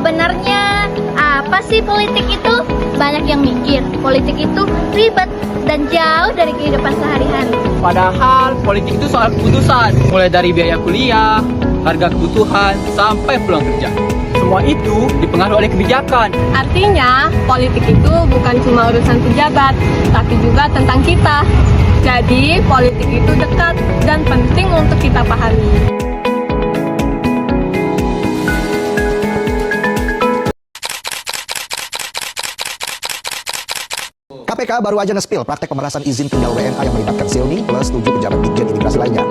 Sebenarnya apa sih politik itu? Banyak yang mikir politik itu ribet dan jauh dari kehidupan sehari-hari. Padahal politik itu soal keputusan, mulai dari biaya kuliah, harga kebutuhan, sampai pulang kerja. Semua itu dipengaruhi oleh kebijakan. Artinya, politik itu bukan cuma urusan pejabat, tapi juga tentang kita. Jadi, politik itu dekat dan penting untuk kita pahami. KPK baru aja nge-spill praktek pemerasan izin tinggal WNA yang melibatkan Silmi plus 7 pejabat Ditjen Imigrasi lainnya.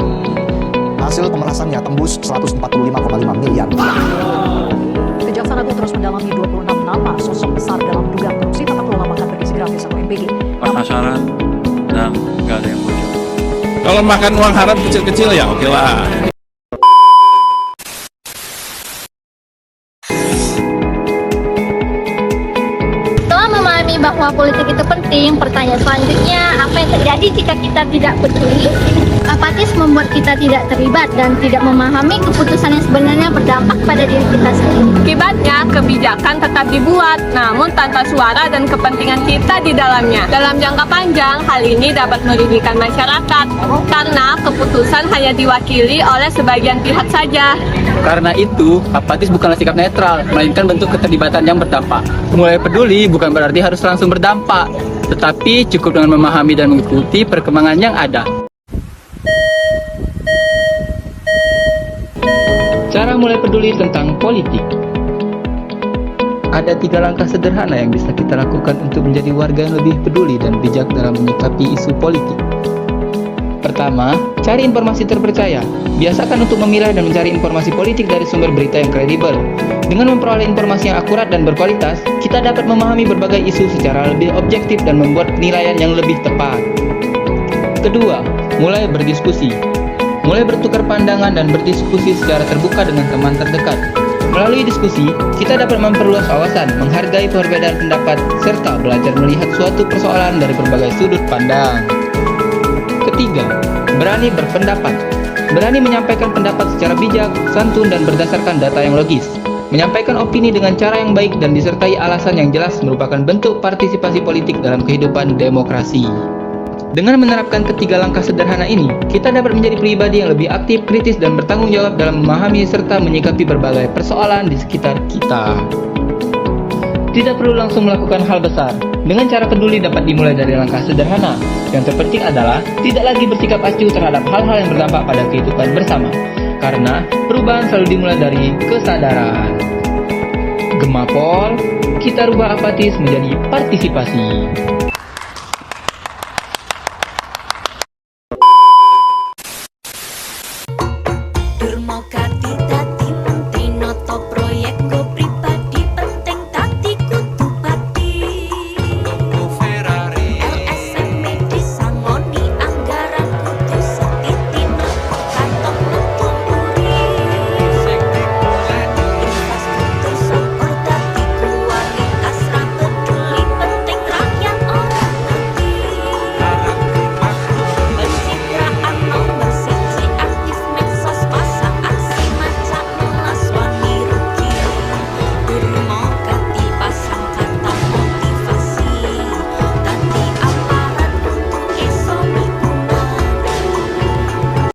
Hasil pemerasannya tembus 145,5 miliar. Kejaksaan Agung terus mendalami 26 nama sosok besar dalam dugaan korupsi tata kelola makan bergizi gratis atau MBG. Pasaran dan nggak ada yang bocor. Kalau makan uang haram kecil-kecil ya oke lah. Setelah memahami bahwa politik itu penting, pertanyaan selanjutnya, apa yang terjadi jika kita tidak peduli? Apatis membuat kita tidak terlibat dan tidak memahami keputusan yang sebenarnya berdampak pada diri kita sendiri. Akibatnya, kebijakan tetap dibuat, namun tanpa suara dan kepentingan kita di dalamnya. Dalam jangka panjang, hal ini dapat merugikan masyarakat, karena keputusan hanya diwakili oleh sebagian pihak saja. Karena itu, apatis bukanlah sikap netral, melainkan bentuk keterlibatan yang berdampak. Mulai peduli bukan berarti harus langsung berdampak, tetapi cukup dengan memahami dan mengikuti perkembangan yang ada. Cara mulai peduli tentang politik. Ada 3 langkah sederhana yang bisa kita lakukan untuk menjadi warga yang lebih peduli dan bijak dalam menyikapi isu politik. Pertama, cari informasi terpercaya. Biasakan untuk memilah dan mencari informasi politik dari sumber berita yang kredibel. Dengan memperoleh informasi yang akurat dan berkualitas, kita dapat memahami berbagai isu secara lebih objektif dan membuat penilaian yang lebih tepat. Kedua, mulai berdiskusi. Mulai bertukar pandangan dan berdiskusi secara terbuka dengan teman terdekat. Melalui diskusi, kita dapat memperluas wawasan, menghargai perbedaan pendapat, serta belajar melihat suatu persoalan dari berbagai sudut pandang. Ketiga, berani berpendapat. Berani menyampaikan pendapat secara bijak, santun, dan berdasarkan data yang logis. Menyampaikan opini dengan cara yang baik dan disertai alasan yang jelas merupakan bentuk partisipasi politik dalam kehidupan demokrasi. Dengan menerapkan ketiga langkah sederhana ini, kita dapat menjadi pribadi yang lebih aktif, kritis, dan bertanggung jawab dalam memahami serta menyikapi berbagai persoalan di sekitar kita. Tidak perlu langsung melakukan hal besar. Dengan cara peduli dapat dimulai dari langkah sederhana. Yang terpenting adalah tidak lagi bersikap acuh terhadap hal-hal yang berdampak pada kehidupan bersama. Karena perubahan selalu dimulai dari kesadaran. Gemapol, kita rubah apatis menjadi partisipasi.